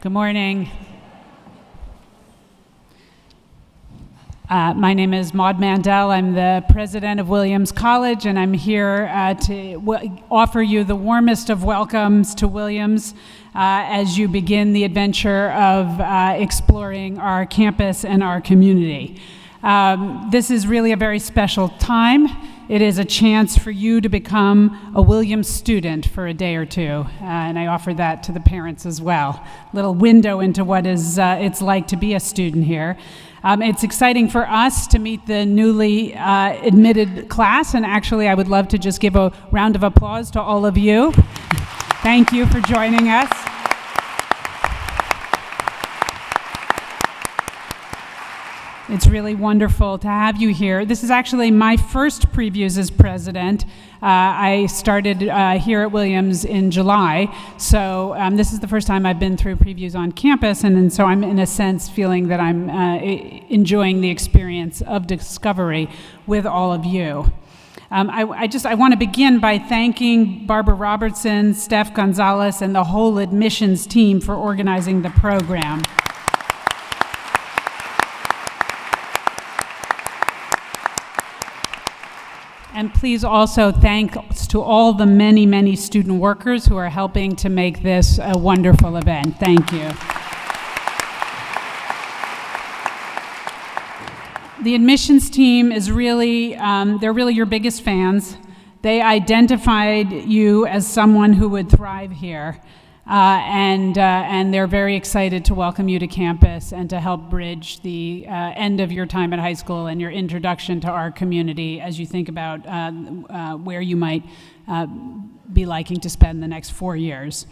Good morning. My name is Maud Mandel. I'm the president of Williams College, and I'm here to offer you the warmest of welcomes to Williams as you begin the adventure of exploring our campus and our community. This is really a very special time. It is a chance for you to become a Williams student for a day or two, and I offer that to the parents as well. A little window into what it's like to be a student here. It's exciting for us to meet the newly admitted class, and actually I would love to just give a round of applause to all of you. Thank you for joining us. It's really wonderful to have you here. This is actually my first previews as president. I started here at Williams in July, so this is the first time I've been through previews on campus, and so I'm in a sense feeling that I'm enjoying the experience of discovery with all of you. I want to begin by thanking Barbara Robertson, Steph Gonzalez, and the whole admissions team for organizing the program. And please also thanks to all the many, many student workers who are helping to make this a wonderful event. Thank you. The admissions team is really, they're really your biggest fans. They identified you as someone who would thrive here. And they're very excited to welcome you to campus and to help bridge the end of your time at high school and your introduction to our community as you think about where you might be liking to spend the next 4 years.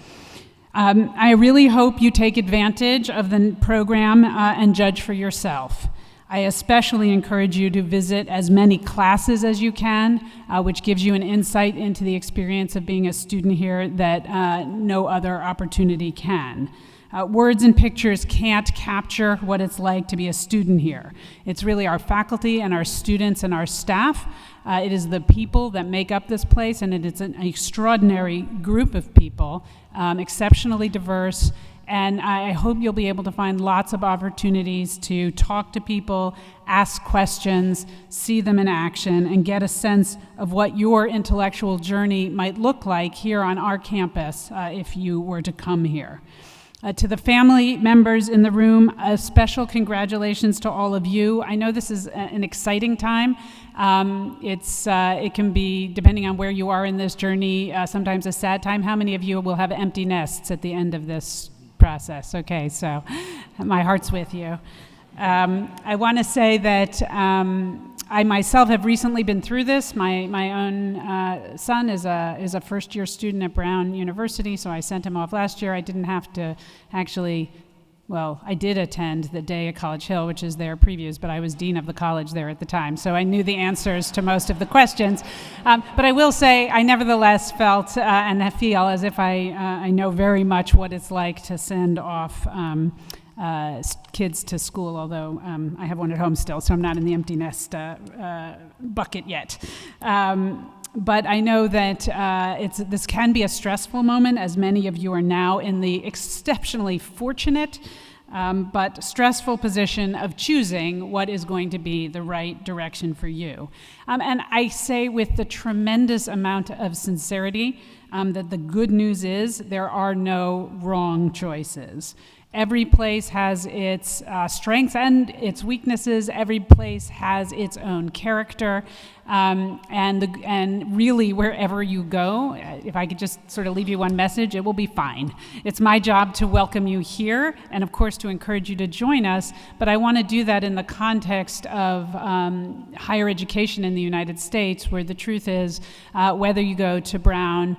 I really hope you take advantage of the program and judge for yourself. I especially encourage you to visit as many classes as you can, which gives you an insight into the experience of being a student here that no other opportunity can. Words and pictures can't capture what it's like to be a student here. It's really our faculty and our students and our staff. It is the people that make up this place, and it's an extraordinary group of people, exceptionally diverse. And I hope you'll be able to find lots of opportunities to talk to people, ask questions, see them in action, and get a sense of what your intellectual journey might look like here on our campus if you were to come here. To the family members in the room, a special congratulations to all of you. I know this is an exciting time. It can be, depending on where you are in this journey, sometimes a sad time. How many of you will have empty nests at the end of this process? Okay, so my heart's with you. I want to say that I myself have recently been through this. My own son is a first-year student at Brown University, so I sent him off last year. I didn't have to actually, well, I did attend the day at College Hill, which is their previews, but I was dean of the college there at the time, so I knew the answers to most of the questions. But I will say I nevertheless felt and feel as if I know very much what it's like to send off kids to school, although I have one at home still, so I'm not in the empty nest bucket yet. But I know that this can be a stressful moment, as many of you are now in the exceptionally fortunate but stressful position of choosing what is going to be the right direction for you. And I say with the tremendous amount of sincerity that the good news is there are no wrong choices. Every place has its strengths and its weaknesses. Every place has its own character. And really, wherever you go, if I could just sort of leave you one message, it will be fine. It's my job to welcome you here and, of course, to encourage you to join us. But I want to do that in the context of higher education in the United States, where the truth is, whether you go to Brown,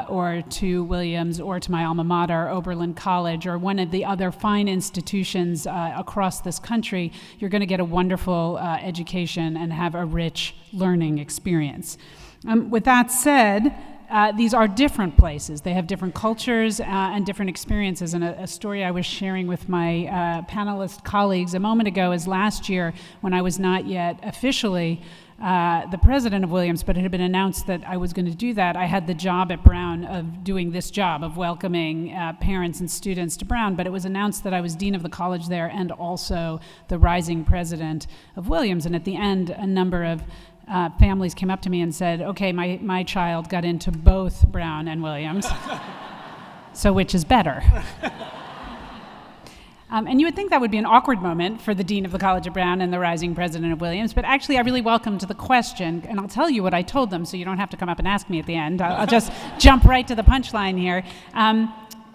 or to Williams, or to my alma mater, Oberlin College, or one of the other fine institutions across this country, you're going to get a wonderful education and have a rich learning experience. With that said, these are different places. They have different cultures and different experiences. And a story I was sharing with my panelist colleagues a moment ago is last year, when I was not yet officially the president of Williams, but it had been announced that I was going to do that. I had the job at Brown of doing this job of welcoming parents and students to Brown, but it was announced that I was dean of the college there and also the rising president of Williams. And at the end, a number of families came up to me and said, okay, my child got into both Brown and Williams, so which is better? And you would think that would be an awkward moment for the dean of the College of Brown and the rising president of Williams, but actually I really welcomed the question, and I'll tell you what I told them so you don't have to come up and ask me at the end. I'll just jump right to the punchline here.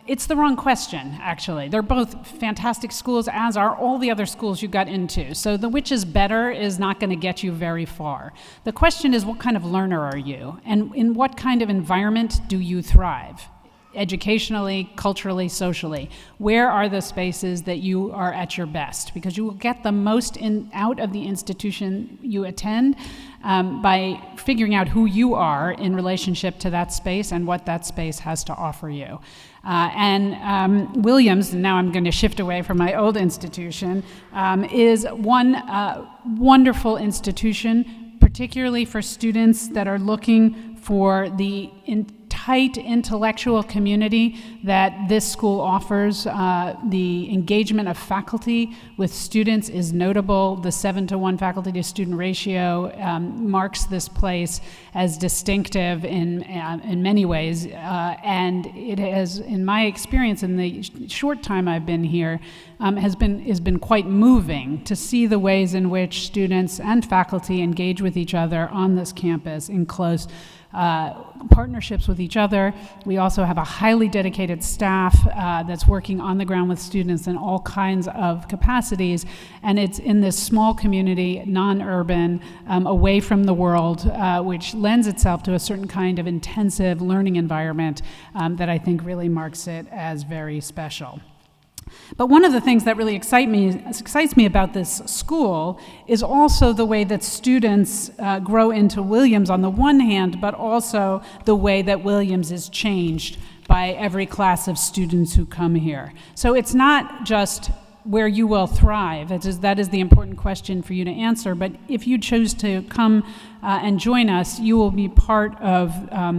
It's the wrong question, actually. They're both fantastic schools, as are all the other schools you got into. So the which is better is not going to get you very far. The question is, what kind of learner are you? And in what kind of environment do you thrive? Educationally, culturally, socially. Where are the spaces that you are at your best? Because you will get the most out of the institution you attend by figuring out who you are in relationship to that space and what that space has to offer you. Williams, and now I'm going to shift away from my old institution, is one wonderful institution, particularly for students that are looking for the tight intellectual community that this school offers. The engagement of faculty with students is notable. The 7-to-1 faculty to student ratio marks this place as distinctive in many ways, and it has, in my experience in the short time I've been here, has been quite moving to see the ways in which students and faculty engage with each other on this campus in close partnerships with each other. We also have a highly dedicated staff that's working on the ground with students in all kinds of capacities, and it's in this small community, non-urban, away from the world, which lends itself to a certain kind of intensive learning environment that I think really marks it as very special. But one of the things that really excites me about this school is also the way that students grow into Williams on the one hand, but also the way that Williams is changed by every class of students who come here. So it's not just where you will thrive. That is the important question for you to answer. But if you choose to come and join us, you will be part of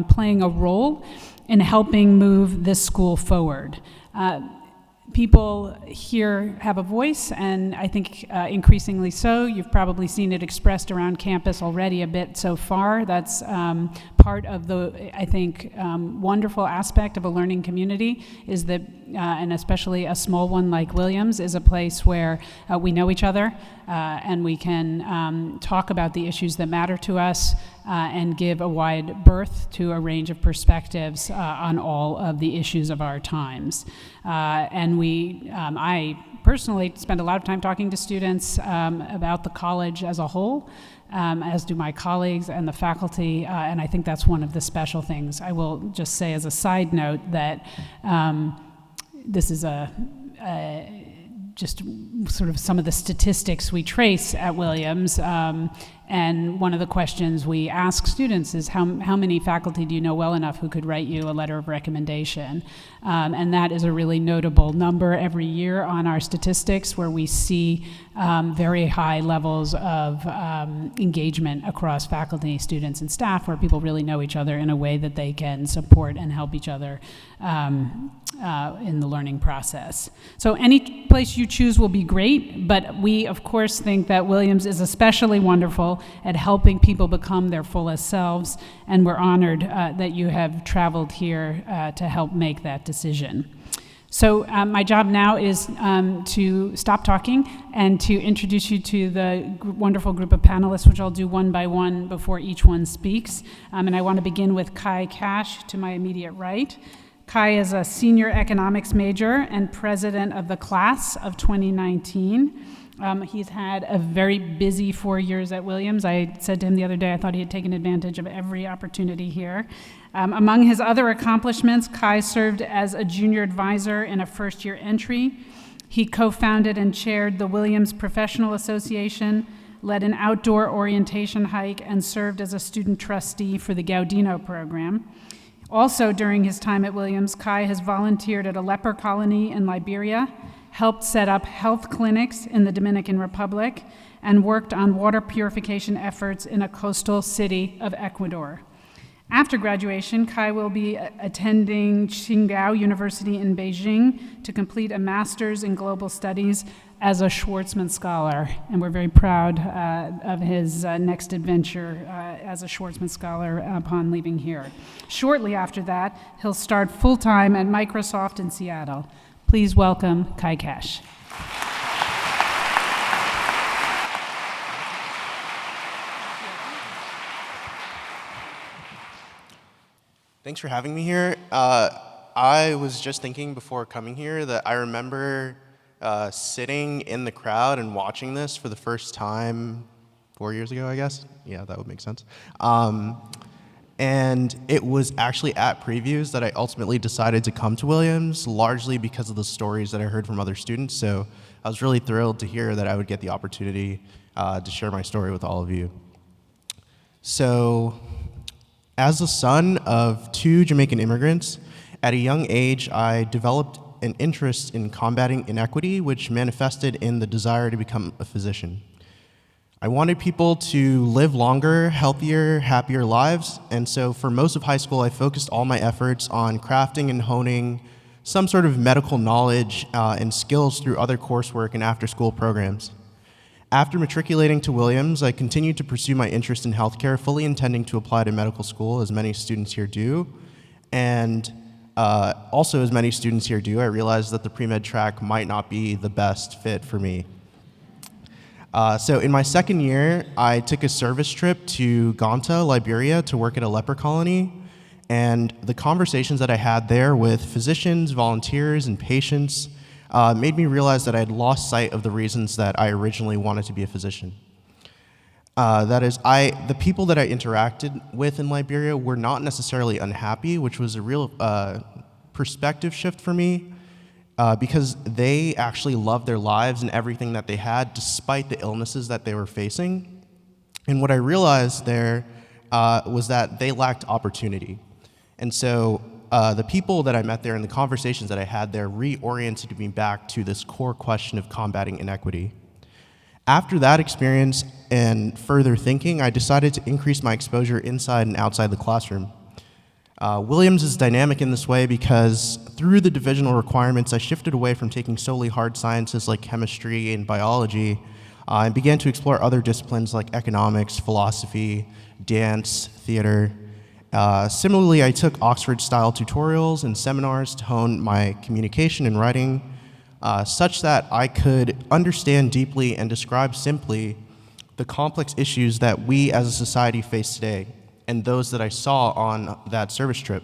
playing a role in helping move this school forward. People here have a voice, and I think increasingly so. You've probably seen it expressed around campus already a bit so far. That's part of the, I think, wonderful aspect of a learning community is that, and especially a small one like Williams, is a place where we know each other and we can talk about the issues that matter to us and give a wide berth to a range of perspectives on all of the issues of our times. I personally spend a lot of time talking to students about the college as a whole, as do my colleagues and the faculty, and I think that's one of the special things. I will just say as a side note that this is just sort of some of the statistics we trace at Williams. And one of the questions we ask students is how many faculty do you know well enough who could write you a letter of recommendation? And that is a really notable number every year on our statistics, where we see very high levels of engagement across faculty, students, and staff, where people really know each other in a way that they can support and help each other in the learning process. So any place you choose will be great, but we, of course, think that Williams is especially wonderful at helping people become their fullest selves, and we're honored that you have traveled here to help make that decision. So my job now is to stop talking and to introduce you to the wonderful group of panelists, which I'll do one by one before each one speaks. And I want to begin with Kai Cash to my immediate right. Kai is a senior economics major and president of the class of 2019. He's had a very busy 4 years at Williams. I said to him the other day I thought he had taken advantage of every opportunity here. Among his other accomplishments, Kai served as a junior advisor in a first-year entry. He co-founded and chaired the Williams Professional Association, led an outdoor orientation hike, and served as a student trustee for the Gaudino program. Also, during his time at Williams, Kai has volunteered at a leper colony in Liberia, helped set up health clinics in the Dominican Republic, and worked on water purification efforts in a coastal city of Ecuador. After graduation, Kai will be attending Tsinghua University in Beijing to complete a master's in global studies as a Schwarzman Scholar, and we're very proud of his next adventure as a Schwarzman Scholar upon leaving here. Shortly after that, he'll start full-time at Microsoft in Seattle. Please welcome Kai Cash. Thanks for having me here. I was just thinking before coming here that I remember sitting in the crowd and watching this for the first time 4 years ago, I guess. Yeah, that would make sense. And it was actually at previews that I ultimately decided to come to Williams, largely because of the stories that I heard from other students. So I was really thrilled to hear that I would get the opportunity to share my story with all of you. So, as the son of 2 Jamaican immigrants, at a young age, I developed an interest in combating inequity, which manifested in the desire to become a physician. I wanted people to live longer, healthier, happier lives, and so for most of high school, I focused all my efforts on crafting and honing some sort of medical knowledge and skills through other coursework and after-school programs. After matriculating to Williams, I continued to pursue my interest in healthcare, fully intending to apply to medical school, as many students here do. And also, as many students here do, I realized that the pre-med track might not be the best fit for me. So in my second year, I took a service trip to Gonta, Liberia, to work at a leper colony. And the conversations that I had there with physicians, volunteers, and patients made me realize that I had lost sight of the reasons that I originally wanted to be a physician. That is, the people that I interacted with in Liberia were not necessarily unhappy, which was a real perspective shift for me, because they actually loved their lives and everything that they had, despite the illnesses that they were facing. And what I realized there was that they lacked opportunity. And so the people that I met there and the conversations that I had there reoriented me back to this core question of combating inequity. After that experience and further thinking, I decided to increase my exposure inside and outside the classroom. Williams is dynamic in this way because through the divisional requirements, I shifted away from taking solely hard sciences like chemistry and biology and began to explore other disciplines like economics, philosophy, dance, theater. Similarly, I took Oxford-style tutorials and seminars to hone my communication and writing, such that I could understand deeply and describe simply the complex issues that we as a society face today, and those that I saw on that service trip.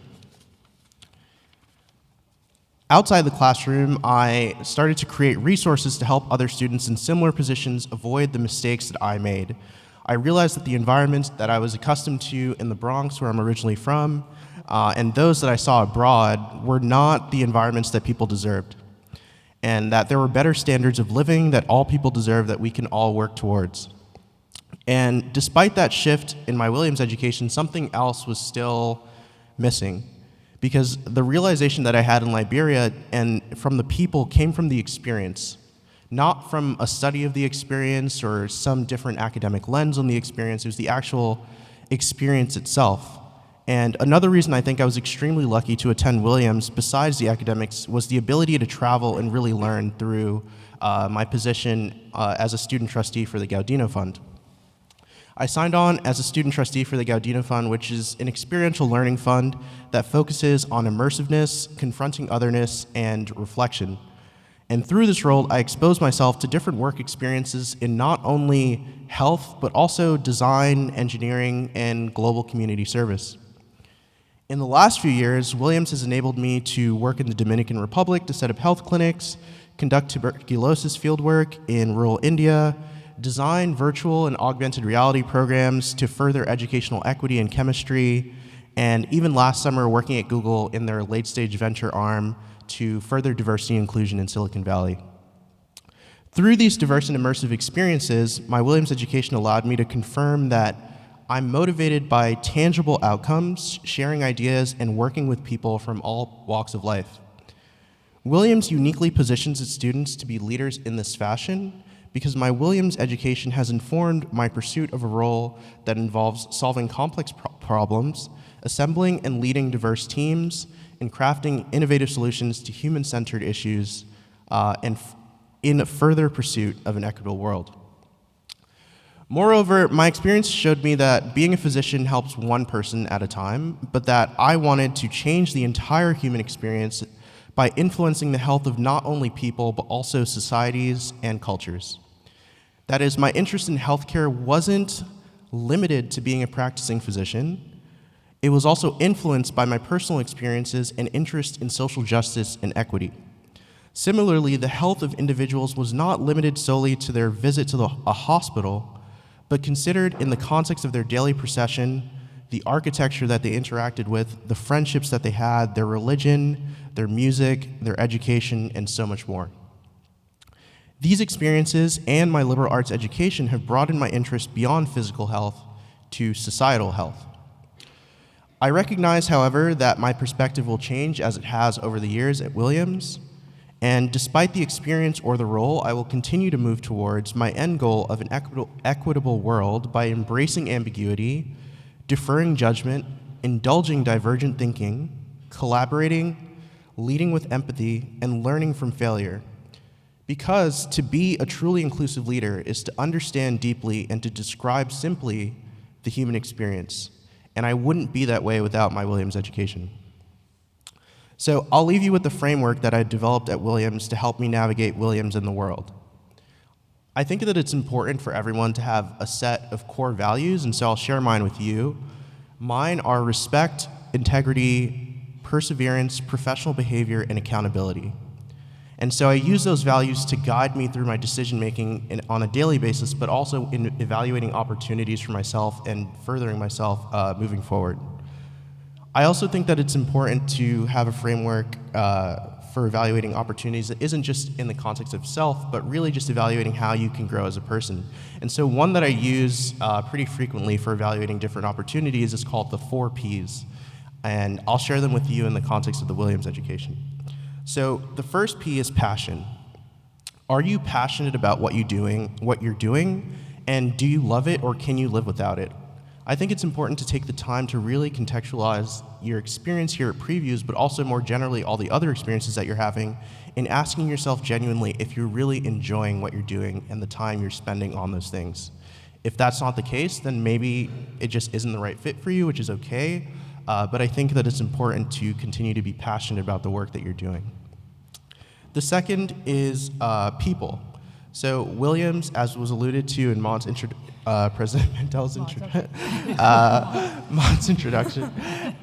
Outside the classroom, I started to create resources to help other students in similar positions avoid the mistakes that I made. I realized that the environments that I was accustomed to in the Bronx, where I'm originally from, and those that I saw abroad were not the environments that people deserved, and that there were better standards of living that all people deserve that we can all work towards. And despite that shift in my Williams education, something else was still missing, because the realization that I had in Liberia and from the people came from the experience, not from a study of the experience or some different academic lens on the experience. It was the actual experience itself. And another reason I think I was extremely lucky to attend Williams, besides the academics, was the ability to travel and really learn through my position as a student trustee for the Gaudino Fund. I signed on as a student trustee for the Gaudino Fund, which is an experiential learning fund that focuses on immersiveness, confronting otherness, and reflection. And through this role, I exposed myself to different work experiences in not only health, but also design, engineering, and global community service. In the last few years, Williams has enabled me to work in the Dominican Republic to set up health clinics, conduct tuberculosis fieldwork in rural India, design virtual and augmented reality programs to further educational equity in chemistry, and even last summer working at Google in their late-stage venture arm to further diversity and inclusion in Silicon Valley. Through these diverse and immersive experiences, my Williams education allowed me to confirm that I'm motivated by tangible outcomes, sharing ideas, and working with people from all walks of life. Williams uniquely positions its students to be leaders in this fashion because my Williams education has informed my pursuit of a role that involves solving complex problems, assembling and leading diverse teams, and crafting innovative solutions to human-centered issues, in a further pursuit of an equitable world. Moreover, my experience showed me that being a physician helps one person at a time, but that I wanted to change the entire human experience by influencing the health of not only people, but also societies and cultures. That is, my interest in healthcare wasn't limited to being a practicing physician. It was also influenced by my personal experiences and interest in social justice and equity. Similarly, the health of individuals was not limited solely to their visit to a hospital, but considered in the context of their daily procession, the architecture that they interacted with, the friendships that they had, their religion, their music, their education, and so much more. These experiences and my liberal arts education have broadened my interest beyond physical health to societal health. I recognize, however, that my perspective will change as it has over the years at Williams, and despite the experience or the role, I will continue to move towards my end goal of an equitable world by embracing ambiguity, deferring judgment, indulging divergent thinking, collaborating, leading with empathy, and learning from failure. Because to be a truly inclusive leader is to understand deeply and to describe simply the human experience. And I wouldn't be that way without my Williams education. So I'll leave you with the framework that I developed at Williams to help me navigate Williams in the world. I think that it's important for everyone to have a set of core values, and so I'll share mine with you. Mine are respect, integrity, perseverance, professional behavior, and accountability. And so I use those values to guide me through my decision-making on a daily basis, but also in evaluating opportunities for myself and furthering myself moving forward. I also think that it's important to have a framework for evaluating opportunities that isn't just in the context of self, but really just evaluating how you can grow as a person. And so one that I use pretty frequently for evaluating different opportunities is called the 4 Ps. And I'll share them with you in the context of the Williams education. So the first P is passion. Are you passionate about what you're doing, and do you love it or can you live without it? I think it's important to take the time to really contextualize your experience here at Previews, but also more generally all the other experiences that you're having, in asking yourself genuinely if you're really enjoying what you're doing and the time you're spending on those things. If that's not the case, then maybe it just isn't the right fit for you, which is okay, but I think that it's important to continue to be passionate about the work that you're doing. The second is people. So Williams, as was alluded to in President Mantel's introduction,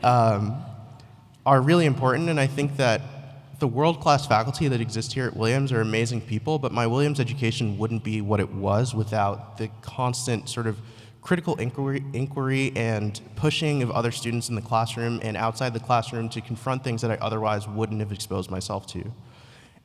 are really important, and I think that the world-class faculty that exist here at Williams are amazing people, but my Williams education wouldn't be what it was without the constant sort of critical inquiry and pushing of other students in the classroom and outside the classroom to confront things that I otherwise wouldn't have exposed myself to.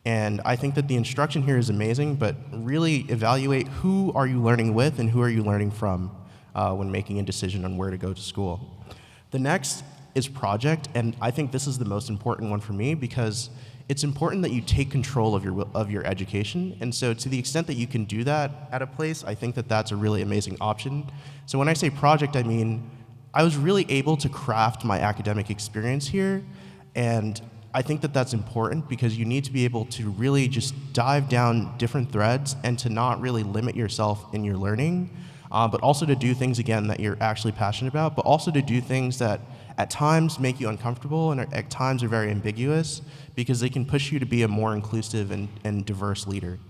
And I think that the instruction here is amazing, but really evaluate who are you learning with and who are you learning from when making a decision on where to go to school. The next is project, and I think this is the most important one for me because it's important that you take control of your education. And so to the extent that you can do that at a place, I think that that's a really amazing option. So when I say project, I mean I was really able to craft my academic experience here, and I think that that's important because you need to be able to really just dive down different threads and to not really limit yourself in your learning, but also to do things, again, that you're actually passionate about, but also to do things that at times make you uncomfortable and at times are very ambiguous because they can push you to be a more inclusive and diverse leader.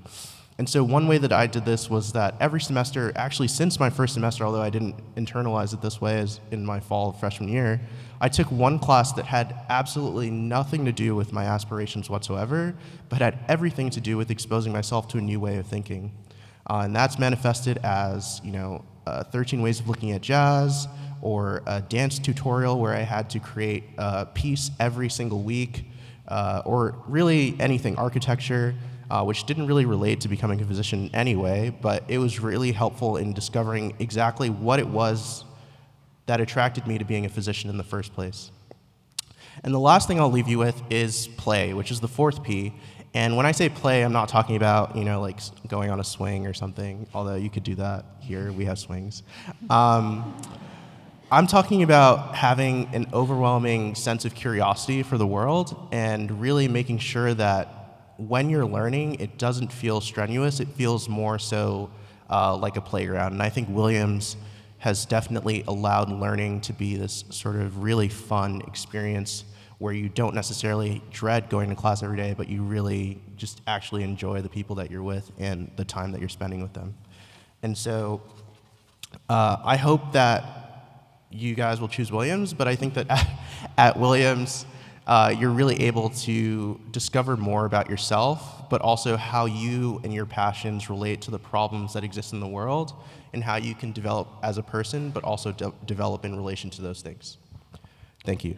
And so one way that I did this was that every semester, actually since my first semester, although I didn't internalize it this way as in my fall of freshman year, I took one class that had absolutely nothing to do with my aspirations whatsoever, but had everything to do with exposing myself to a new way of thinking. And that's manifested as, 13 ways of looking at jazz, or a dance tutorial where I had to create a piece every single week, or really anything, architecture, which didn't really relate to becoming a physician anyway, but it was really helpful in discovering exactly what it was that attracted me to being a physician in the first place. And the last thing I'll leave you with is play, which is the fourth P. And when I say play, I'm not talking about, like going on a swing or something, although you could do that here, we have swings. I'm talking about having an overwhelming sense of curiosity for the world and really making sure that when you're learning, it doesn't feel strenuous, it feels more so like a playground. And I think Williams has definitely allowed learning to be this sort of really fun experience where you don't necessarily dread going to class every day, but you really just actually enjoy the people that you're with and the time that you're spending with them. And so I hope that you guys will choose Williams, but I think that at Williams, you're really able to discover more about yourself, but also how you and your passions relate to the problems that exist in the world and how you can develop as a person, but also develop in relation to those things. Thank you.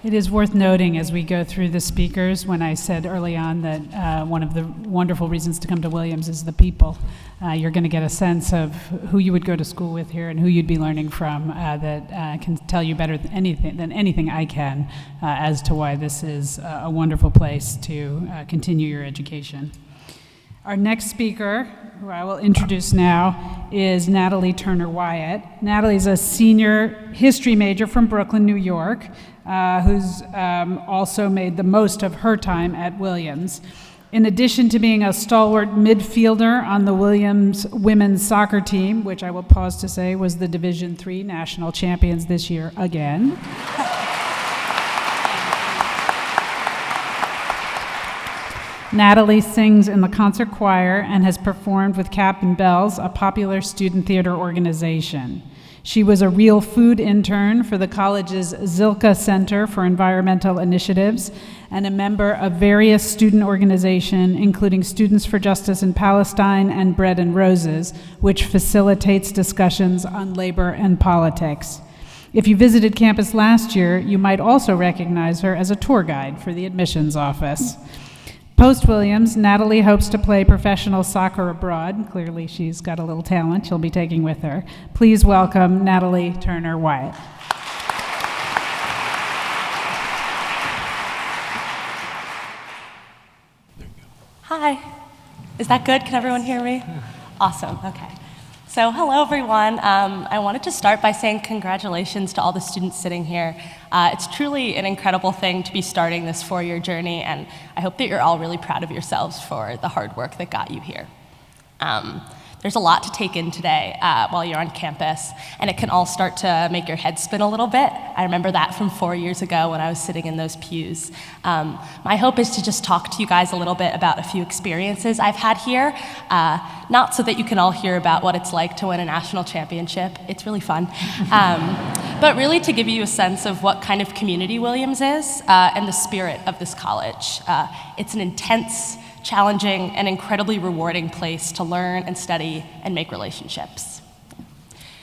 It is worth noting as we go through the speakers, when I said early on that one of the wonderful reasons to come to Williams is the people. You're going to get a sense of who you would go to school with here and who you'd be learning from that can tell you better than anything I can as to why this is a wonderful place to continue your education. Our next speaker, who I will introduce now, is Natalie Turner-Wyatt. Natalie's a senior history major from Brooklyn, New York, who's also made the most of her time at Williams. In addition to being a stalwart midfielder on the Williams women's soccer team, which I will pause to say was the Division III national champions this year again. Natalie sings in the concert choir and has performed with Cap and Bells, a popular student theater organization. She was a real food intern for the college's Zilka Center for Environmental Initiatives and a member of various student organizations, including Students for Justice in Palestine and Bread and Roses, which facilitates discussions on labor and politics. If you visited campus last year, you might also recognize her as a tour guide for the admissions office. Post-Williams, Natalie hopes to play professional soccer abroad. Clearly, she's got a little talent she'll be taking with her. Please welcome Natalie Turner-Wyatt. Hi. Is that good? Can everyone hear me? Awesome. Okay. So hello, everyone. I wanted to start by saying congratulations to all the students sitting here. It's truly an incredible thing to be starting this 4-year journey, and I hope that you're all really proud of yourselves for the hard work that got you here. There's a lot to take in today while you're on campus, and it can all start to make your head spin a little bit. I remember that from 4 years ago when I was sitting in those pews. My hope is to just talk to you guys a little bit about a few experiences I've had here, not so that you can all hear about what it's like to win a national championship. It's really fun. But really to give you a sense of what kind of community Williams is and the spirit of this college. It's an intense, challenging, and incredibly rewarding place to learn and study and make relationships.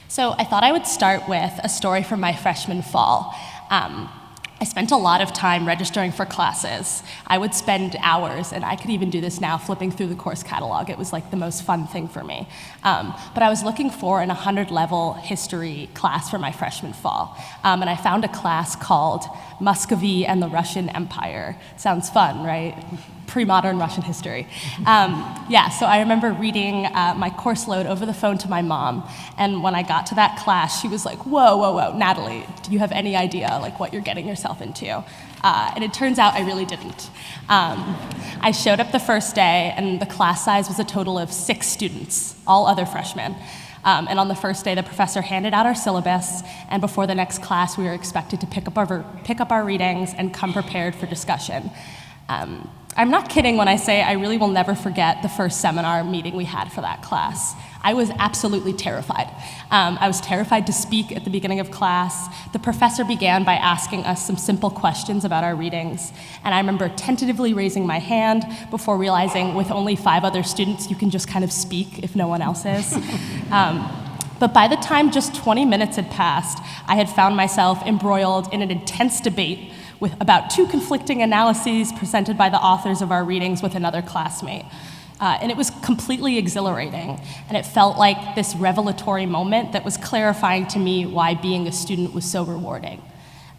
So I thought I would start with a story from my freshman fall. I spent a lot of time registering for classes. I would spend hours, and I could even do this now, flipping through the course catalog. It was like the most fun thing for me. But I was looking for an 100-level history class for my freshman fall. And I found a class called Muscovy and the Russian Empire. Sounds fun, right? Pre-modern Russian history. So I remember reading my course load over the phone to my mom, and when I got to that class, she was like, whoa, Natalie, do you have any idea like what you're getting yourself into? And it turns out I really didn't. I showed up the first day, and the class size was a total of 6 students, all other freshmen. And on the first day, the professor handed out our syllabus, and before the next class, we were expected to pick up our readings and come prepared for discussion. I'm not kidding when I say I really will never forget the first seminar meeting we had for that class. I was absolutely terrified. I was terrified to speak at the beginning of class. The professor began by asking us some simple questions about our readings, and I remember tentatively raising my hand before realizing with only 5 other students, you can just kind of speak if no one else is. But by the time just 20 minutes had passed, I had found myself embroiled in an intense debate with about 2 conflicting analyses presented by the authors of our readings with another classmate. And it was completely exhilarating, and it felt like this revelatory moment that was clarifying to me why being a student was so rewarding.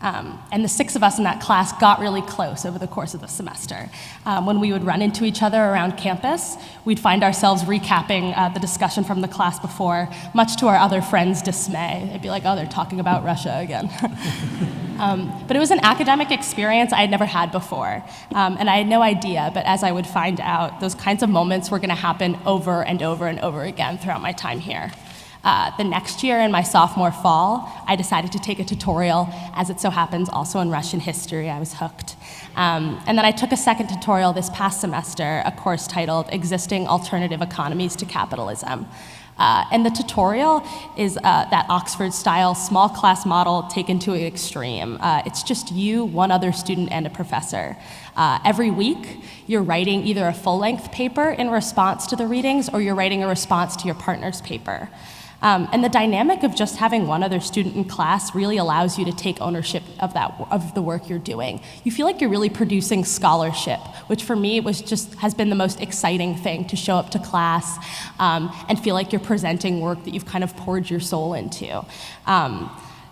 And the 6 of us in that class got really close over the course of the semester. When we would run into each other around campus, we'd find ourselves recapping the discussion from the class before, much to our other friends' dismay. They'd be like, oh, they're talking about Russia again. But it was an academic experience I had never had before, and I had no idea, but as I would find out, those kinds of moments were gonna happen over and over and over again throughout my time here. The next year, in my sophomore fall, I decided to take a tutorial, as it so happens, also in Russian history. I was hooked. And then I took a second tutorial this past semester, a course titled Existing Alternative Economies to Capitalism. And the tutorial is that Oxford-style small class model taken to an extreme. It's just you, one other student, and a professor. Every week, you're writing either a full-length paper in response to the readings, or you're writing a response to your partner's paper. And the dynamic of just having one other student in class really allows you to take ownership of the work you're doing. You feel like you're really producing scholarship, which for me has been the most exciting thing, to show up to class and feel like you're presenting work that you've kind of poured your soul into.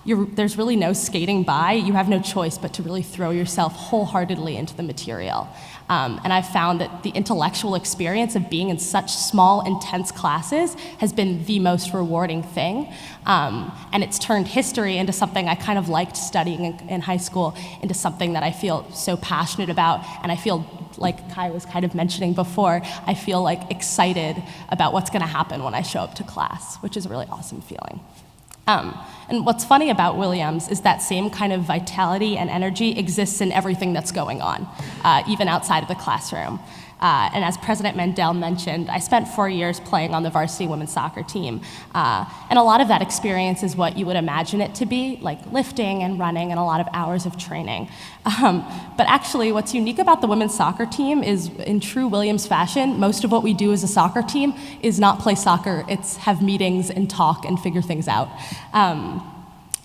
There's really no skating by. You have no choice but to really throw yourself wholeheartedly into the material. And I've found that the intellectual experience of being in such small, intense classes has been the most rewarding thing. And it's turned history into something I kind of liked studying in high school, into something that I feel so passionate about. And I feel, like Kai was kind of mentioning before, I feel like excited about what's gonna happen when I show up to class, which is a really awesome feeling. And what's funny about Williams is that same kind of vitality and energy exists in everything that's going on, even outside of the classroom. And as President Mandel mentioned, I spent 4 years playing on the varsity women's soccer team. And a lot of that experience is what you would imagine it to be, like lifting and running and a lot of hours of training. But actually, what's unique about the women's soccer team is, in true Williams fashion, most of what we do as a soccer team is not play soccer, it's have meetings and talk and figure things out.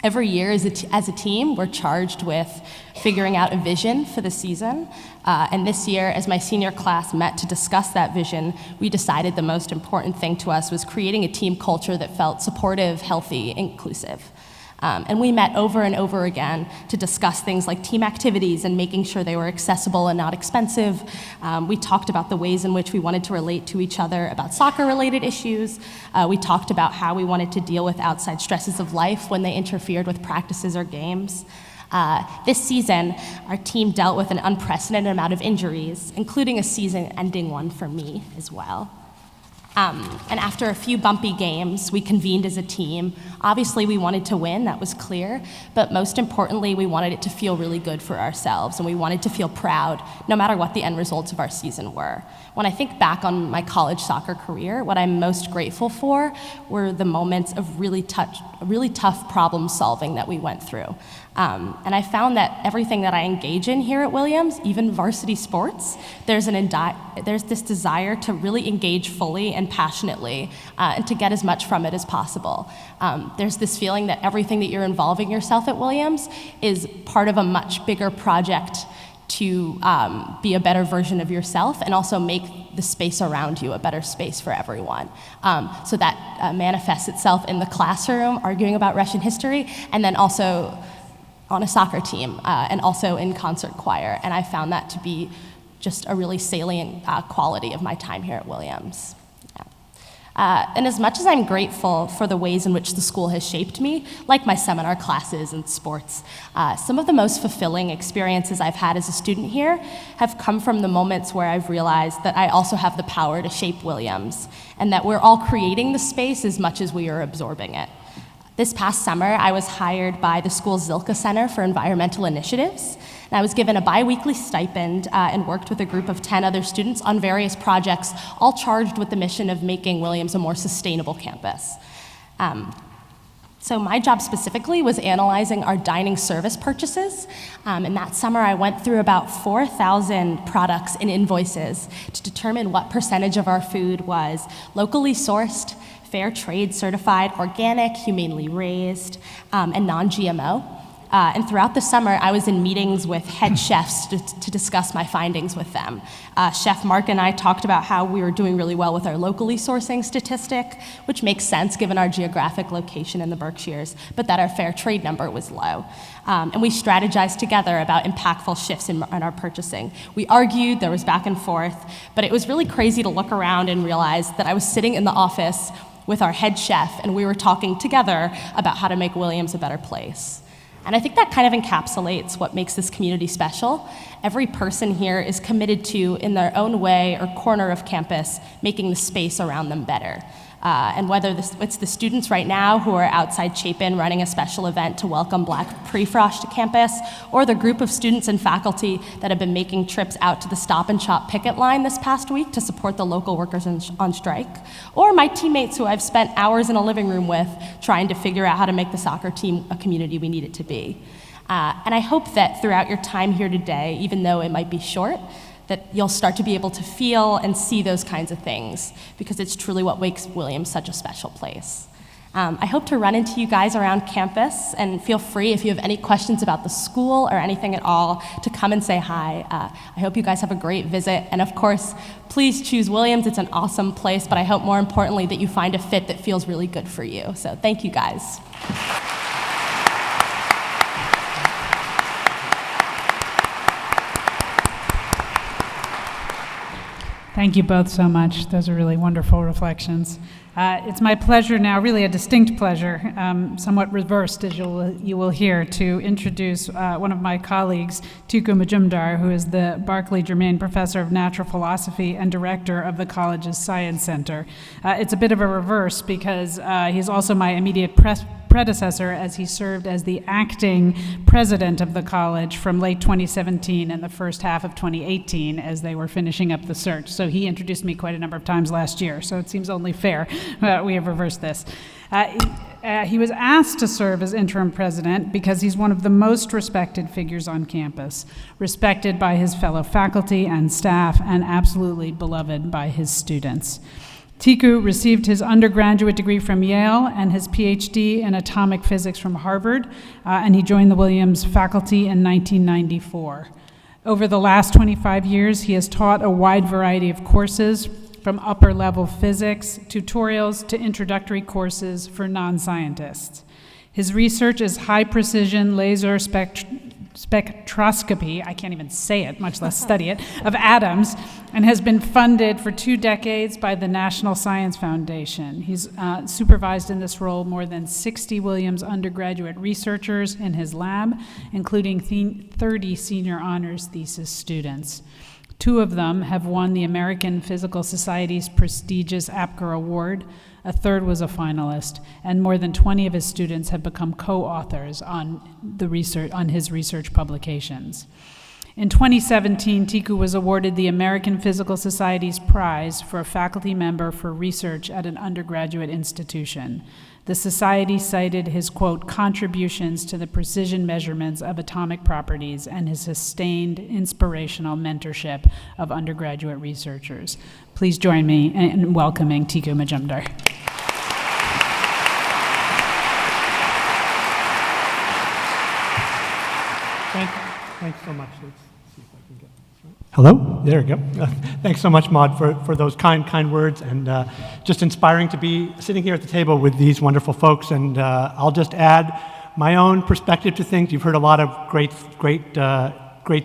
Every year as a team, we're charged with figuring out a vision for the season. And this year, as my senior class met to discuss that vision, we decided the most important thing to us was creating a team culture that felt supportive, healthy, inclusive. And we met over and over again to discuss things like team activities and making sure they were accessible and not expensive. We talked about the ways in which we wanted to relate to each other about soccer-related issues. We talked about how we wanted to deal with outside stresses of life when they interfered with practices or games. This season, our team dealt with an unprecedented amount of injuries, including a season-ending one for me as well. And after a few bumpy games, we convened as a team. Obviously, we wanted to win, that was clear, but most importantly, we wanted it to feel really good for ourselves, and we wanted to feel proud, no matter what the end results of our season were. When I think back on my college soccer career, what I'm most grateful for were the moments of really tough problem solving that we went through. And I found that everything that I engage in here at Williams, even varsity sports, there's this desire to really engage fully and passionately and to get as much from it as possible. There's this feeling that everything that you're involving yourself at Williams is part of a much bigger project to be a better version of yourself and also make the space around you a better space for everyone. So that manifests itself in the classroom, arguing about Russian history, and then also on a soccer team, and also in concert choir. And I found that to be just a really salient quality of my time here at Williams. And as much as I'm grateful for the ways in which the school has shaped me, like my seminar classes and sports, some of the most fulfilling experiences I've had as a student here have come from the moments where I've realized that I also have the power to shape Williams, and that we're all creating the space as much as we are absorbing it. This past summer, I was hired by the school's Zilka Center for Environmental Initiatives, and I was given a bi-weekly stipend and worked with a group of 10 other students on various projects, all charged with the mission of making Williams a more sustainable campus. So my job specifically was analyzing our dining service purchases, and that summer I went through about 4,000 products and invoices to determine what percentage of our food was locally sourced, fair trade certified, organic, humanely raised, and non-GMO. And throughout the summer, I was in meetings with head chefs to discuss my findings with them. Chef Mark and I talked about how we were doing really well with our locally sourcing statistic, which makes sense given our geographic location in the Berkshires, but that our fair trade number was low. And we strategized together about impactful shifts in our purchasing. We argued, there was back and forth, but it was really crazy to look around and realize that I was sitting in the office with our head chef, and we were talking together about how to make Williams a better place. And I think that kind of encapsulates what makes this community special. Every person here is committed to, in their own way or corner of campus, making the space around them better. And whether it's the students right now who are outside Chapin running a special event to welcome Black Pre-Frosh to campus, or the group of students and faculty that have been making trips out to the Stop and Shop picket line this past week to support the local workers on strike, or my teammates who I've spent hours in a living room with trying to figure out how to make the soccer team a community we need it to be. And I hope that throughout your time here today, even though it might be short, that you'll start to be able to feel and see those kinds of things, because it's truly what makes Williams such a special place. I hope to run into you guys around campus, and feel free, if you have any questions about the school or anything at all, to come and say hi. I hope you guys have a great visit, and of course, please choose Williams. It's an awesome place, but I hope more importantly that you find a fit that feels really good for you. So thank you guys. Thank you both so much. Those are really wonderful reflections. It's my pleasure now, really a distinct pleasure, somewhat reversed as you will hear, to introduce one of my colleagues, Teague Majumder, who is the Barclay Germain Professor of Natural Philosophy and Director of the college's Science Center. It's a bit of a reverse because he's also my immediate predecessor, as he served as the acting president of the college from late 2017 and the first half of 2018 as they were finishing up the search. So he introduced me quite a number of times last year, so it seems only fair we have reversed this. He was asked to serve as interim president because he's one of the most respected figures on campus, respected by his fellow faculty and staff, and absolutely beloved by his students. Teague received his undergraduate degree from Yale and his PhD in atomic physics from Harvard, and he joined the Williams faculty in 1994. Over the last 25 years, he has taught a wide variety of courses, from upper-level physics, tutorials, to introductory courses for non-scientists. His research is high-precision laser spectroscopy, I can't even say it, much less study it, of atoms, and has been funded for 2 decades by the National Science Foundation. He's supervised in this role more than 60 Williams undergraduate researchers in his lab, including 30 senior honors thesis students. 2 of them have won the American Physical Society's prestigious APGAR Award. A 3rd was a finalist, and more than 20 of his students have become co-authors on his research publications. In 2017, Teague was awarded the American Physical Society's prize for a faculty member for research at an undergraduate institution. The society cited his, quote, contributions to the precision measurements of atomic properties and his sustained inspirational mentorship of undergraduate researchers. Please join me in welcoming Teague Majumder. Thanks so much. Let's see if I can get this right. Hello? There we go. Thanks so much, Maud, for those kind words, and just inspiring to be sitting here at the table with these wonderful folks. And I'll just add my own perspective to things. You've heard a lot of great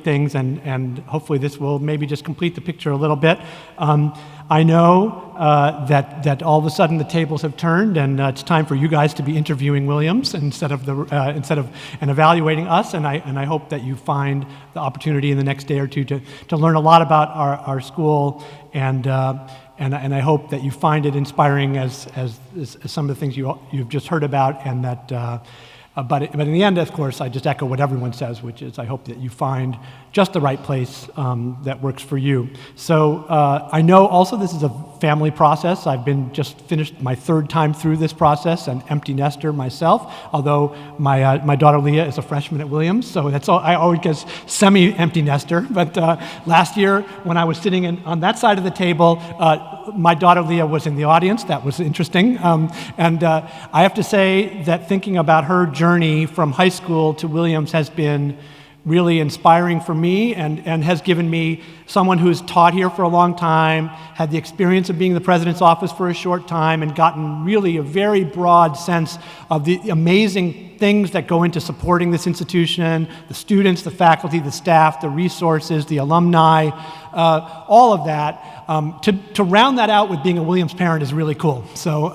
things, and hopefully this will maybe just complete the picture a little bit. I know that all of a sudden the tables have turned, and it's time for you guys to be interviewing Williams instead of evaluating us. And I hope that you find the opportunity in the next day or two to learn a lot about our school, and I hope that you find it inspiring as some of the things you've just heard about, and that. But in the end, of course, I just echo what everyone says, which is I hope that you find just the right place that works for you. So I know also this is a family process. I've been just finished my third time through this process, an empty nester myself, although my daughter Leah is a freshman at Williams, so that's all, I always get semi-empty nester. But last year, when I was sitting on that side of the table, my daughter Leah was in the audience. That was interesting. And I have to say that thinking about her journey from high school to Williams has been really inspiring for me and has given me someone who's taught here for a long time, had the experience of being in the president's office for a short time, and gotten really a very broad sense of the amazing things that go into supporting this institution, the students, the faculty, the staff, the resources, the alumni, all of that. To round that out with being a Williams parent is really cool. So,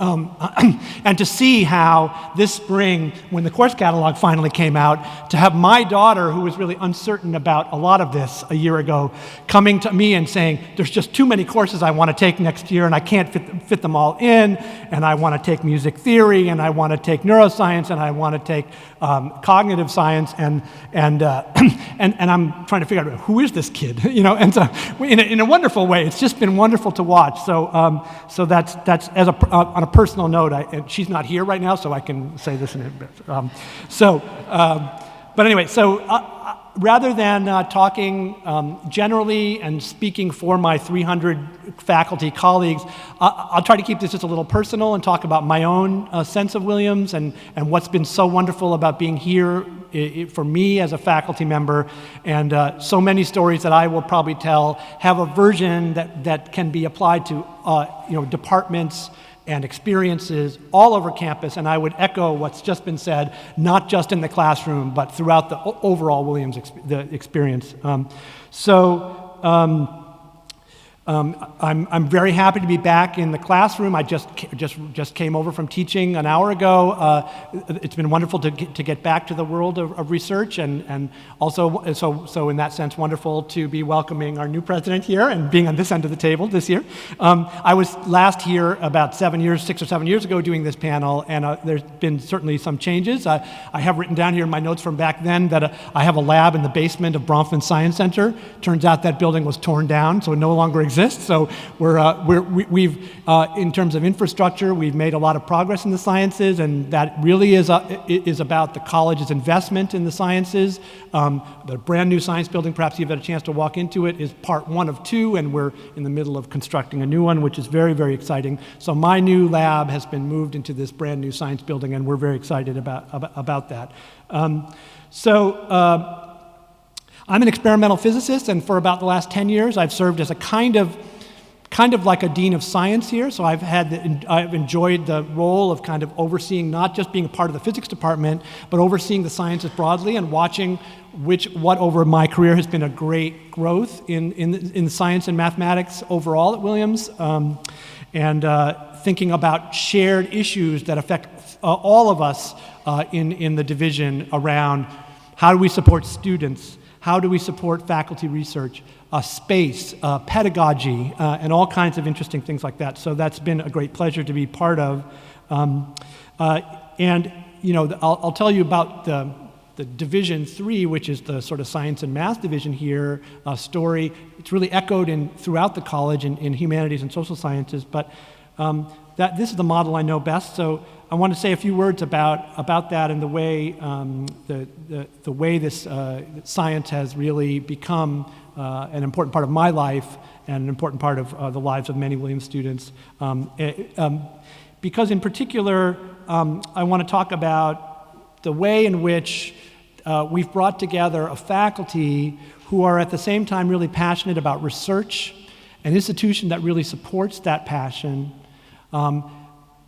and to see how this spring, when the course catalog finally came out, to have my daughter, who was really uncertain about a lot of this a year ago, coming to me and saying, there's just too many courses I want to take next year, and I can't fit them all in, and I want to take music theory, and I want to take neuroscience, and I want to take cognitive science, and I'm trying to figure out who is this kid, and so in a wonderful way, it's just been wonderful to watch. So that's as on a personal note. And she's not here right now, so I can say this in a bit. But anyway, rather than talking generally and speaking for my 300 faculty colleagues, I'll try to keep this just a little personal and talk about my own sense of Williams and what's been so wonderful about being here for me as a faculty member. And so many stories that I will probably tell have a version that can be applied to departments and experiences all over campus, and I would echo what's just been said, not just in the classroom, but throughout the overall Williams experience. I'm very happy to be back in the classroom. I just came over from teaching an hour ago. It's been wonderful to get back to the world of research, and also so in that sense wonderful to be welcoming our new president here and being on this end of the table this year. I was last here about 6 or 7 years ago doing this panel, and there's been certainly some changes. I have written down here in my notes from back then that I have a lab in the basement of Bronfman Science Center. Turns out that building was torn down, so it no longer exists. So we've in terms of infrastructure, we've made a lot of progress in the sciences, and that really is about the college's investment in the sciences. The brand new science building, perhaps you've had a chance to walk into it, is part 1 of 2, and we're in the middle of constructing a new one, which is very, very exciting. So my new lab has been moved into this brand new science building, and we're very excited about that. I'm an experimental physicist, and for about the last 10 years, I've served as a kind of like a dean of science here. So I've enjoyed the role of kind of overseeing, not just being a part of the physics department, but overseeing the sciences broadly and watching what over my career has been a great growth in science and mathematics overall at Williams, and thinking about shared issues that affect all of us in the division around how do we support students. How do we support faculty research, space, pedagogy, and all kinds of interesting things like that. So that's been a great pleasure to be part of. And I'll tell you about the Division 3, which is the sort of science and math division here, story. It's really echoed throughout the college in humanities and social sciences, but this is the model I know best. So I want to say a few words about that and the way the way this science has really become an important part of my life and an important part of the lives of many Williams students. Because in particular, I want to talk about the way in which we've brought together a faculty who are at the same time really passionate about research, an institution that really supports that passion,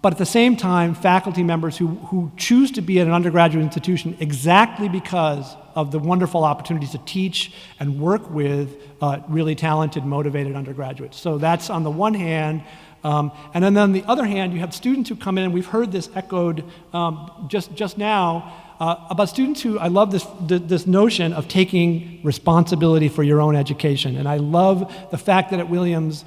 but at the same time, faculty members who choose to be at an undergraduate institution exactly because of the wonderful opportunities to teach and work with really talented, motivated undergraduates. So that's on the one hand. And then on the other hand, you have students who come in, and we've heard this echoed just now, about students who, I love this notion of taking responsibility for your own education. And I love the fact that at Williams,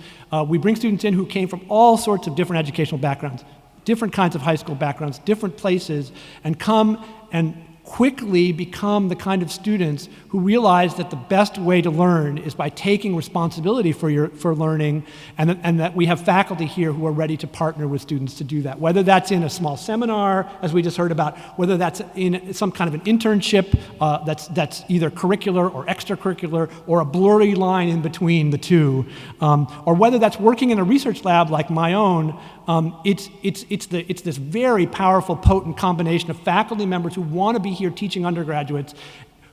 we bring students in who came from all sorts of different educational backgrounds, different kinds of high school backgrounds, different places, and come and quickly become the kind of students who realize that the best way to learn is by taking responsibility for learning, and that we have faculty here who are ready to partner with students to do that. Whether that's in a small seminar, as we just heard about, whether that's in some kind of an internship that's either curricular or extracurricular, or a blurry line in between the two, or whether that's working in a research lab like my own. It's this very powerful, potent combination of faculty members who want to be here teaching undergraduates,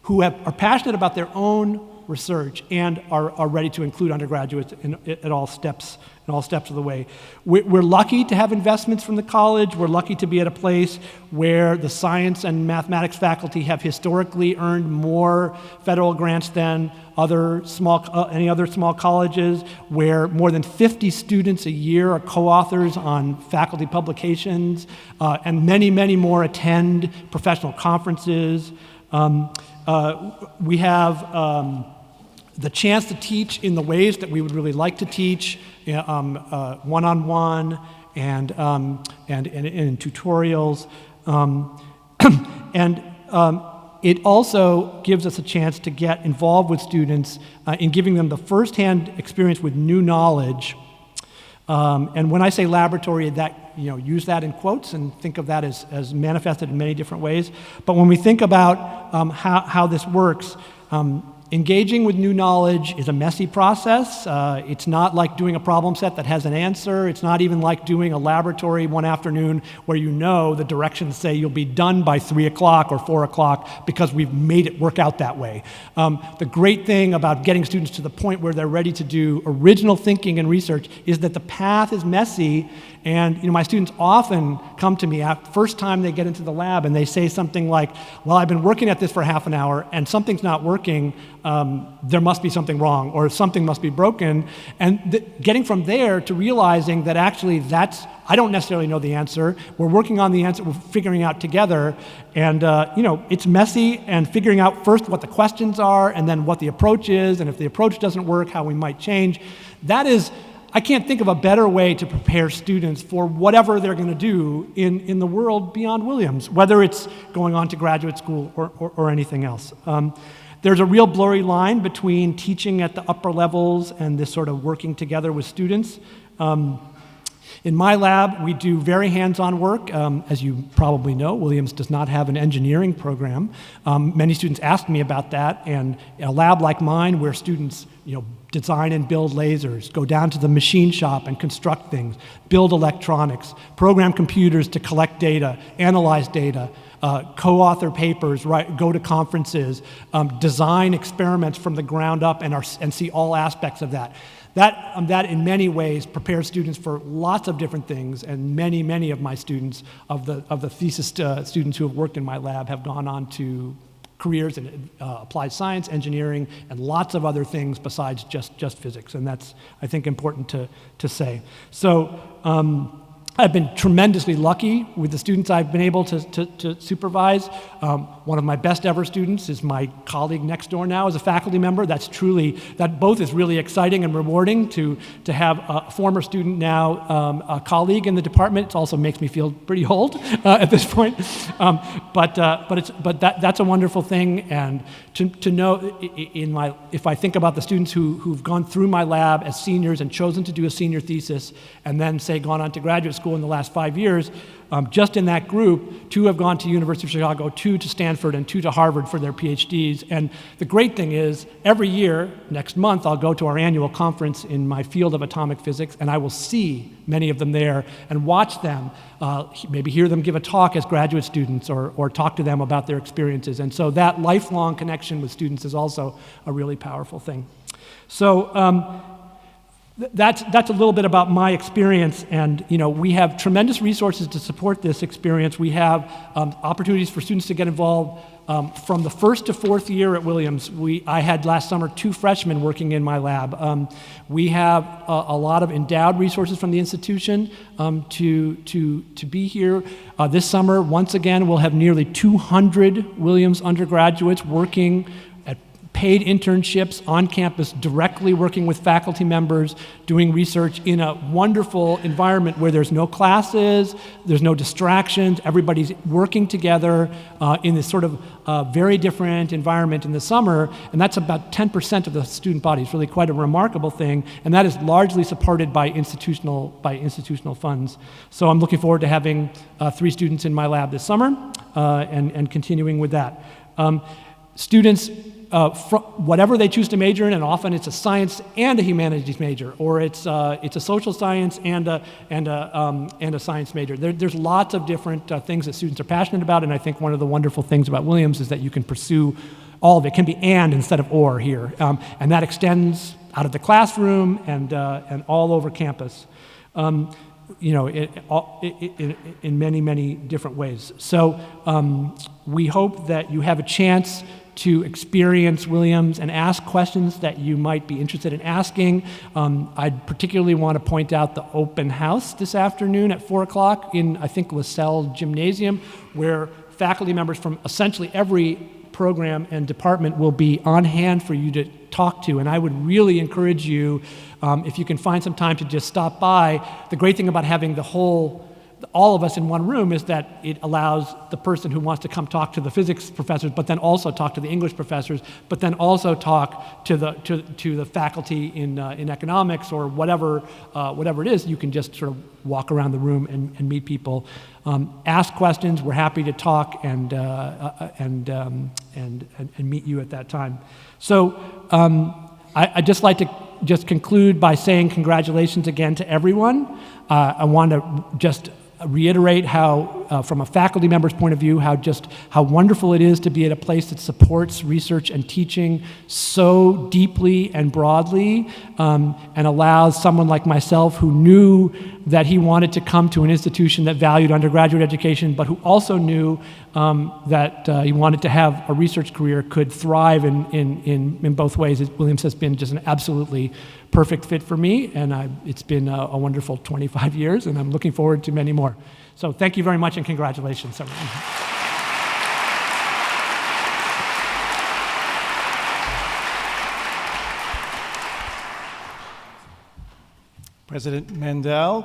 who are passionate about their own research and are ready to include undergraduates at all steps of the way. We're lucky to have investments from the college. We're lucky to be at a place where the science and mathematics faculty have historically earned more federal grants than any other small colleges, where more than 50 students a year are co-authors on faculty publications, and many, many more attend professional conferences. We have the chance to teach in the ways that we would really like to teach, one-on-one and in tutorials. It also gives us a chance to get involved with students in giving them the firsthand experience with new knowledge. And when I say laboratory, use that in quotes and think of that as manifested in many different ways. But when we think about how this works, engaging with new knowledge is a messy process. It's not like doing a problem set that has an answer. It's not even like doing a laboratory one afternoon where the directions say you'll be done by 3 o'clock or 4 o'clock because we've made it work out that way. The great thing about getting students to the point where they're ready to do original thinking and research is that the path is messy. And my students often come to me after first time they get into the lab and they say something like, well, I've been working at this for half an hour and something's not working. There must be something wrong or something must be broken. And getting from there to realizing that actually I don't necessarily know the answer. We're working on the answer, we're figuring out together. And it's messy, and figuring out first what the questions are and then what the approach is, and if the approach doesn't work, how we might change. I can't think of a better way to prepare students for whatever they're going to do in the world beyond Williams, whether it's going on to graduate school or anything else. There's a real blurry line between teaching at the upper levels and this sort of working together with students. In my lab, we do very hands-on work. As you probably know, Williams does not have an engineering program. Many students ask me about that, and a lab like mine where students design and build lasers, go down to the machine shop and construct things, build electronics, program computers to collect data, analyze data, co-author papers, go to conferences, design experiments from the ground up and see all aspects of that. That in many ways prepares students for lots of different things, and many, many of my students, of the thesis students who have worked in my lab, have gone on to careers in applied science, engineering, and lots of other things besides just physics, and that's, I think, important to say. So I've been tremendously lucky with the students I've been able to supervise. One of my best ever students is my colleague next door now as a faculty member. That both is really exciting and rewarding to have a former student now a colleague in the department. It also makes me feel pretty old at this point. But that's a wonderful thing, and to know if I think about the students who've gone through my lab as seniors and chosen to do a senior thesis and then say gone on to graduate school in the last 5 years, just in that group, 2 have gone to University of Chicago, 2 to Stanford, and 2 to Harvard for their PhDs. And the great thing is, every year, next month, I'll go to our annual conference in my field of atomic physics, and I will see many of them there and watch them, maybe hear them give a talk as graduate students or talk to them about their experiences. And so that lifelong connection with students is also a really powerful thing. So that's a little bit about my experience, and we have tremendous resources to support this experience. We have opportunities for students to get involved from the first to fourth year at Williams. I had last summer 2 freshmen working in my lab. We have a lot of endowed resources from the institution to be here. This summer, once again, we'll have nearly 200 Williams undergraduates working paid internships on campus, directly working with faculty members, doing research in a wonderful environment where there's no classes, there's no distractions, everybody's working together in this sort of very different environment in the summer, and that's about 10% of the student body. It's really quite a remarkable thing, and that is largely supported by institutional funds. So I'm looking forward to having 3 students in my lab this summer and continuing with that. Students, whatever they choose to major in, and often it's a science and a humanities major, or it's a social science and a science major. There's lots of different things that students are passionate about, and I think one of the wonderful things about Williams is that you can pursue all of it. It can be and instead of or here, and that extends out of the classroom and all over campus. In many, many different ways. So we hope that you have a chance to experience Williams and ask questions that you might be interested in asking. I'd particularly want to point out the open house this afternoon at 4 o'clock in, I think, LaSalle Gymnasium, where faculty members from essentially every program and department will be on hand for you to talk to. And I would really encourage you, if you can find some time, to just stop by. The great thing about having all of us in one room is that it allows the person who wants to come talk to the physics professors, but then also talk to the English professors, but then also talk to the faculty in economics or whatever it is. You can just sort of walk around the room and meet people, ask questions. We're happy to talk and meet you at that time. So I'd just like to just conclude by saying congratulations again to everyone. I want to just reiterate how, from a faculty member's point of view, how wonderful it is to be at a place that supports research and teaching so deeply and broadly, and allows someone like myself, who knew that he wanted to come to an institution that valued undergraduate education, but who also knew that he wanted to have a research career, could thrive in both ways. Williams has been just an absolutely perfect fit for me, and it's been a wonderful 25 years, and I'm looking forward to many more. So thank you very much, and congratulations, everyone. President Mandel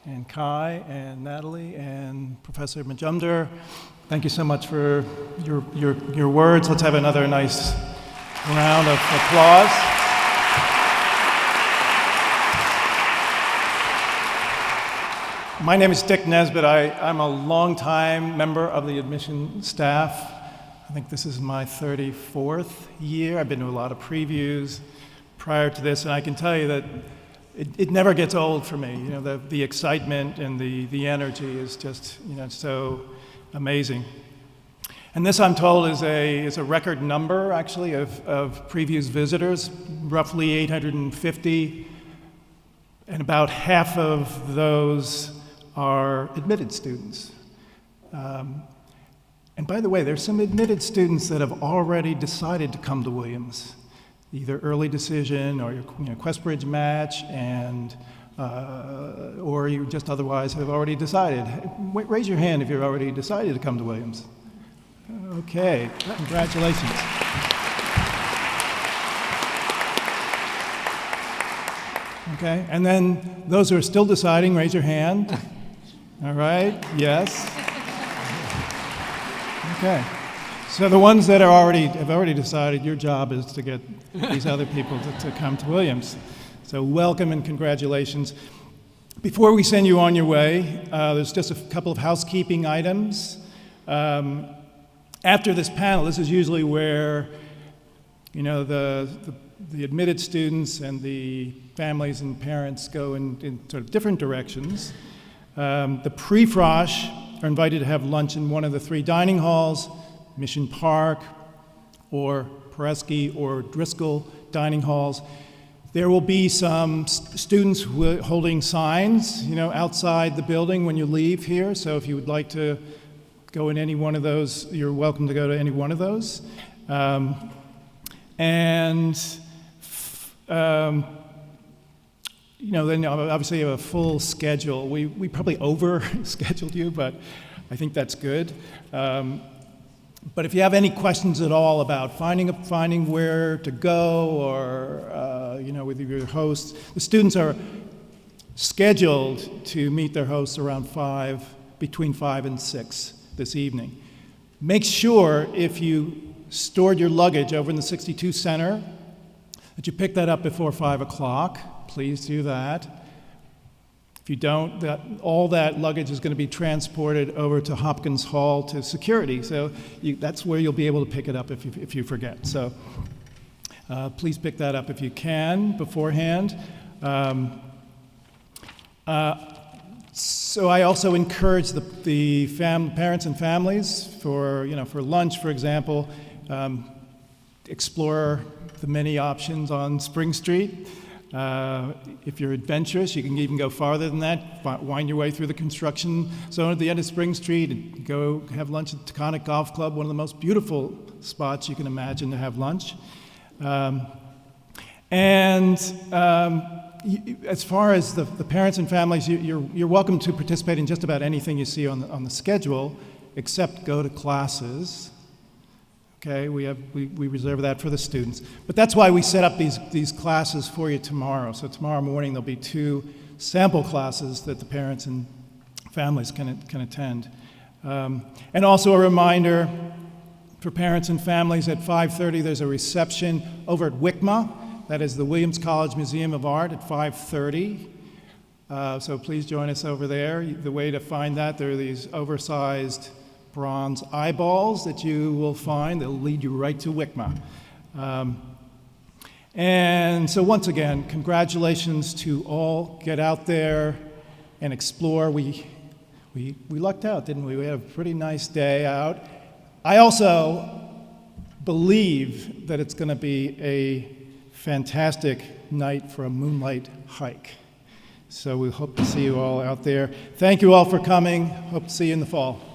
and Kai and Natalie and Professor Majumder, thank you so much for your words. Let's have another nice round of applause. My name is Dick Nesbitt. I'm a longtime member of the admission staff. I think this is my 34th year. I've been to a lot of previews prior to this, and I can tell you that it never gets old for me. You know, the excitement and the energy is just, so amazing. And this, I'm told, is a record number, actually, of previews visitors, roughly 850, and about half of those are admitted students. And by the way, there's some admitted students that have already decided to come to Williams, either early decision or Questbridge match, and or you just otherwise have already decided. Raise your hand if you've already decided to come to Williams. Okay, congratulations. Okay, and then those who are still deciding, raise your hand. All right, yes. Okay, so the ones that have already decided, your job is to get these other people to come to Williams. So welcome and congratulations. Before we send you on your way, there's just a couple of housekeeping items. After this panel, this is usually where, the admitted students and the families and parents go in sort of different directions. The pre-frosh are invited to have lunch in one of the 3 dining halls, Mission Park or Peresky or Driscoll dining halls. There will be some students holding signs, outside the building when you leave here. So if you would like to go in any one of those, you're welcome to go to any one of those. Then obviously you have a full schedule. We probably over-scheduled you, but I think that's good. But if you have any questions at all about finding where to go, or with your hosts, the students are scheduled to meet their hosts around between 5 and 6 this evening. Make sure if you stored your luggage over in the 62 Center that you pick that up before 5 o'clock. Please do that. If you don't, all that luggage is going to be transported over to Hopkins Hall to security. So that's where you'll be able to pick it up if you forget. So please pick that up if you can beforehand. So I also encourage the parents and families for lunch, for example, explore the many options on Spring Street. If you're adventurous, you can even go farther than that, wind your way through the construction zone at the end of Spring Street and go have lunch at the Taconic Golf Club, one of the most beautiful spots you can imagine to have lunch. As far as the parents and families, you're welcome to participate in just about anything you see on the schedule, except go to classes. Okay, we reserve that for the students. But that's why we set up these classes for you tomorrow. So tomorrow morning there'll be 2 sample classes that the parents and families can attend. And also a reminder for parents and families, at 5:30 there's a reception over at WICMA. That is the Williams College Museum of Art at 5:30. So please join us over there. The way to find that, there are these oversized bronze eyeballs that you will find. They'll lead you right to WICMA. And so once again, congratulations to all. Get out there and explore. We lucked out, didn't we? We had a pretty nice day out. I also believe that it's going to be a fantastic night for a moonlight hike. So we hope to see you all out there. Thank you all for coming. Hope to see you in the fall.